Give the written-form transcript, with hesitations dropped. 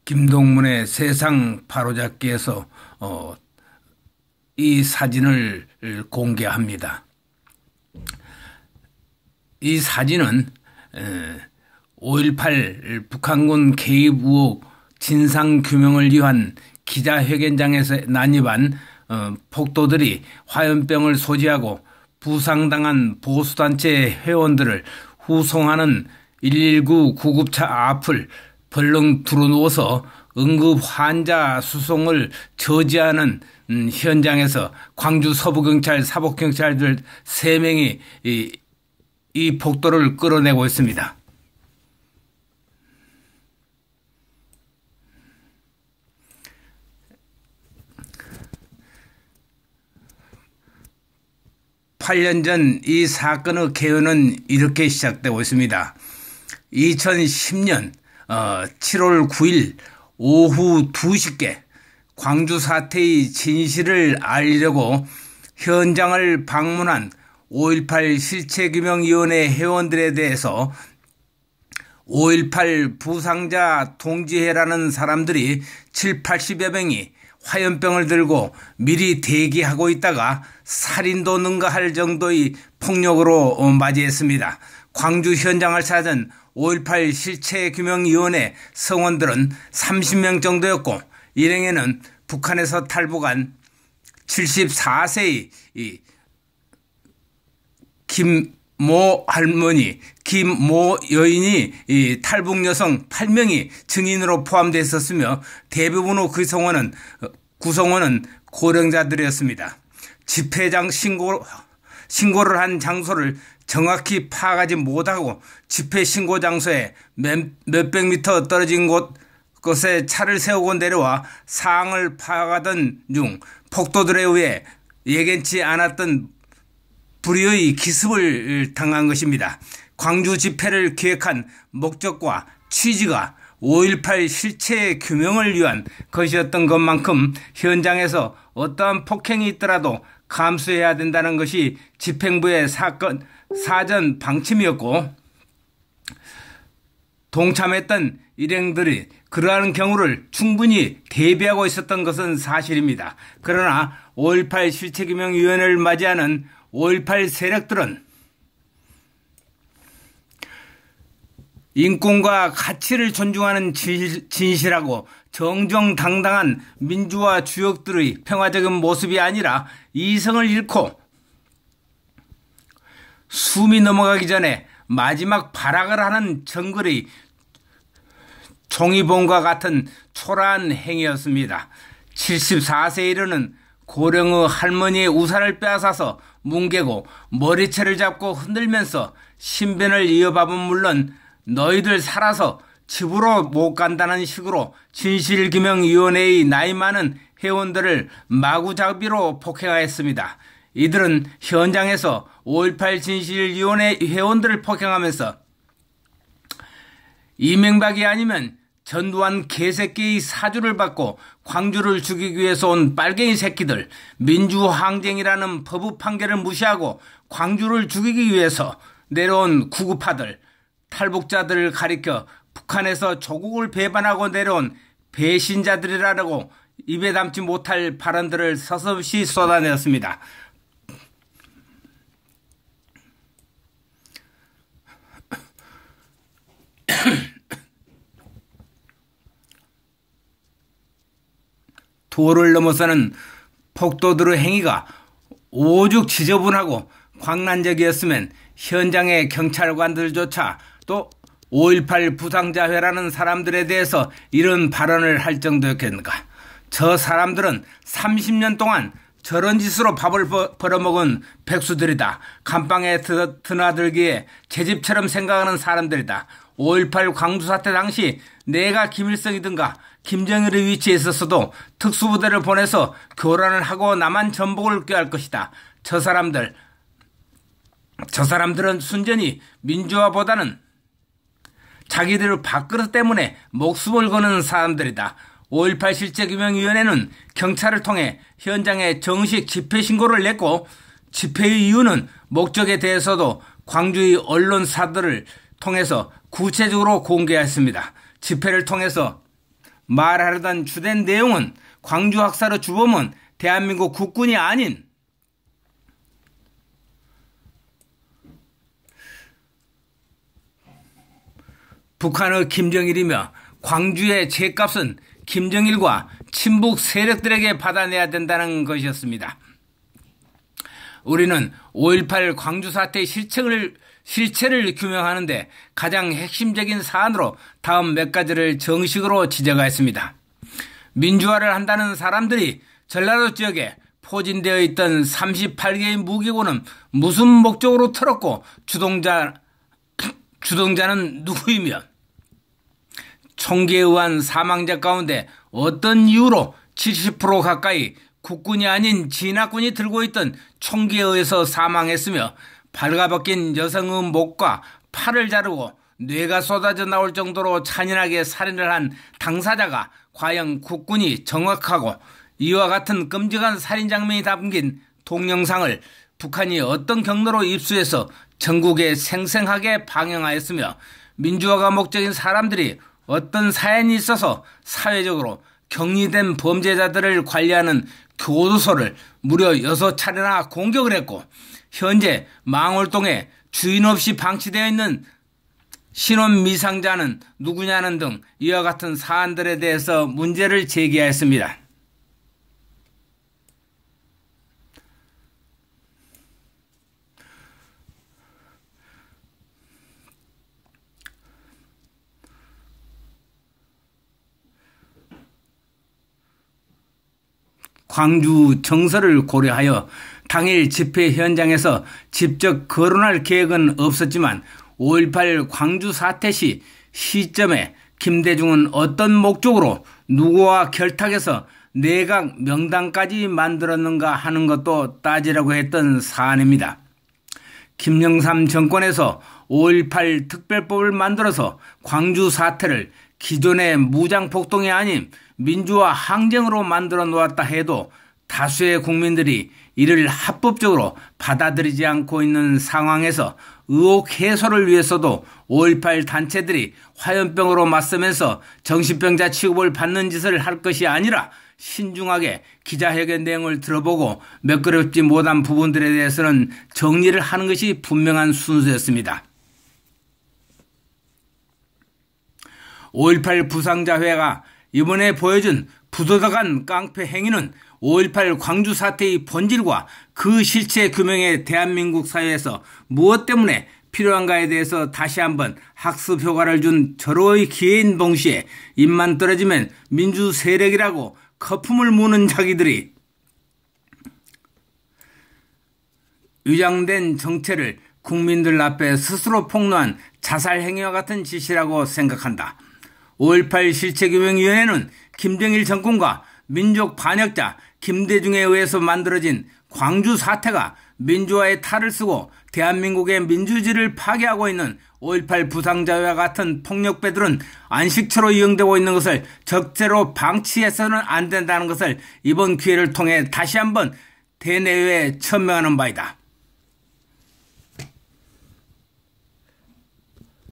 김동문의 세상 바로잡기에서 이 사진을 공개합니다. 이 사진은 5.18 북한군 개입 의혹 진상규명을 위한 기자회견장에서 난입한 폭도들이 화염병을 소지하고 부상당한 보수단체 회원들을 후송하는 119 구급차 앞을 벌렁 두루누워서 응급 환자 수송을 저지하는 현장에서 광주 서부경찰 사복경찰들 3명이 이 폭도를 끌어내고 있습니다. (8년) 전 이 사건의 개요는 이렇게 시작되고 있습니다. 2010년 7월 9일 오후 2시께 광주 사태의 진실을 알리려고 현장을 방문한 5.18 실체규명위원회 회원들에 대해서 5.18 부상자 동지회라는 사람들이 70~80여 명이 화염병을 들고 미리 대기하고 있다가 살인도 능가할 정도의 폭력으로 맞이했습니다. 광주 현장을 찾은 5.18 실체규명위원회 성원들은 30명 정도였고, 일행에는 북한에서 탈북한 74세의 김모 할머니, 김모 여인이 탈북 여성 8명이 증인으로 포함되어 있었으며, 대부분의 그 구성원은 고령자들이었습니다. 집회장 신고를 한 장소를 정확히 파악하지 못하고 집회 신고 장소에 몇백 미터 떨어진 곳에 차를 세우고 내려와 사항을 파악하던 중 폭도들에 의해 예견치 않았던 불의의 기습을 당한 것입니다. 광주 집회를 기획한 목적과 취지가 5.18 실체 규명을 위한 것이었던 것만큼 현장에서 어떠한 폭행이 있더라도 감수해야 된다는 것이 집행부의 사전 방침이었고, 동참했던 일행들이 그러한 경우를 충분히 대비하고 있었던 것은 사실입니다. 그러나 5.18 실체규명위원회를 맞이하는 5.18 세력들은 인권과 가치를 존중하는 진실하고 정정당당한 민주화 주역들의 평화적인 모습이 아니라 이성을 잃고 숨이 넘어가기 전에 마지막 발악을 하는 정글의 종이봉과 같은 초라한 행위였습니다. 74세에 이르는 고령의 할머니의 우산을 빼앗아서 뭉개고 머리채를 잡고 흔들면서 신변을 이어받은 물론 너희들 살아서 집으로 못 간다는 식으로 진실규명위원회의 나이 많은 회원들을 마구잡이로 폭행하였습니다. 이들은 현장에서 5.18 진실위원회 회원들을 폭행하면서 이명박이 아니면 전두환 개새끼의 사주를 받고 광주를 죽이기 위해서 온 빨갱이 새끼들, 민주항쟁이라는 법의 판결을 무시하고 광주를 죽이기 위해서 내려온 구급파들, 탈북자들을 가리켜 북한에서 조국을 배반하고 내려온 배신자들이라고 입에 담지 못할 발언들을 서슴없이 쏟아내었습니다. 도를 넘어서는 폭도들의 행위가 오죽 지저분하고 광란적이었으면 현장의 경찰관들조차 또 5.18 부상자회라는 사람들에 대해서 이런 발언을 할 정도였겠는가. 저 사람들은 30년 동안 저런 짓으로 밥을 벌어먹은 백수들이다. 감방에 드나들기에 제 집처럼 생각하는 사람들이다. 5.18 광주 사태 당시 내가 김일성이든가 김정일의 위치에 있었어도 특수부대를 보내서 교란을 하고 남한 전복을 꾀할 것이다. 저 사람들은 순전히 민주화보다는 자기들 밥그릇 때문에 목숨을 거는 사람들이다. 5.18 실체규명위원회는 경찰을 통해 현장에 정식 집회 신고를 냈고, 집회의 이유는 목적에 대해서도 광주의 언론사들을 통해서 구체적으로 공개했습니다. 집회를 통해서 말하려던 주된 내용은 광주 학살의 주범은 대한민국 국군이 아닌 북한의 김정일이며 광주의 죗값은 김정일과 친북 세력들에게 받아내야 된다는 것이었습니다. 우리는 5.18 광주 사태의 실체를 규명하는데 가장 핵심적인 사안으로 다음 몇 가지를 정식으로 지적하였습니다. 민주화를 한다는 사람들이 전라도 지역에 포진되어 있던 38개의 무기고는 무슨 목적으로 털었고 주동자는 누구이며 총기에 의한 사망자 가운데 어떤 이유로 70% 가까이 국군이 아닌 진화군이 들고 있던 총기에 의해서 사망했으며 발가벗긴 여성의 목과 팔을 자르고 뇌가 쏟아져 나올 정도로 잔인하게 살인을 한 당사자가 과연 국군이 정확하고 이와 같은 끔찍한 살인 장면이 담긴 동영상을 북한이 어떤 경로로 입수해서 전국에 생생하게 방영하였으며 민주화가 목적인 사람들이 어떤 사연이 있어서 사회적으로 격리된 범죄자들을 관리하는 교도소를 무려 6차례나 공격을 했고 현재 망월동에 주인 없이 방치되어 있는 신원 미상자는 누구냐는 등 이와 같은 사안들에 대해서 문제를 제기하였습니다. 광주 정서를 고려하여 당일 집회 현장에서 직접 거론할 계획은 없었지만 5.18 광주 사태 시점에 김대중은 어떤 목적으로 누구와 결탁해서 내각 명단까지 만들었는가 하는 것도 따지라고 했던 사안입니다. 김영삼 정권에서 5.18 특별법을 만들어서 광주 사태를 기존의 무장폭동이 아닌 민주화 항쟁으로 만들어 놓았다 해도 다수의 국민들이 이를 합법적으로 받아들이지 않고 있는 상황에서 의혹 해소를 위해서도 5.18 단체들이 화염병으로 맞서면서 정신병자 취급을 받는 짓을 할 것이 아니라 신중하게 기자회견 내용을 들어보고 매끄럽지 못한 부분들에 대해서는 정리를 하는 것이 분명한 순서였습니다. 5.18 부상자회가 이번에 보여준 부도덕한 깡패 행위는 5.18 광주 사태의 본질과 그 실체 규명에 대한민국 사회에서 무엇 때문에 필요한가에 대해서 다시 한번 학습 효과를 준 절호의 기회인 동시에 입만 떨어지면 민주 세력이라고 거품을 무는 자기들이 위장된 정체를 국민들 앞에 스스로 폭로한 자살 행위와 같은 짓이라고 생각한다. 5.18 실체규명위원회는 김정일 정권과 민족 반역자 김대중에 의해서 만들어진 광주 사태가 민주화의 탈을 쓰고 대한민국의 민주주의를 파괴하고 있는 5.18 부상자와 같은 폭력배들은 안식처로 이용되고 있는 것을 적재로 방치해서는 안 된다는 것을 이번 기회를 통해 다시 한번 대내외에 천명하는 바이다.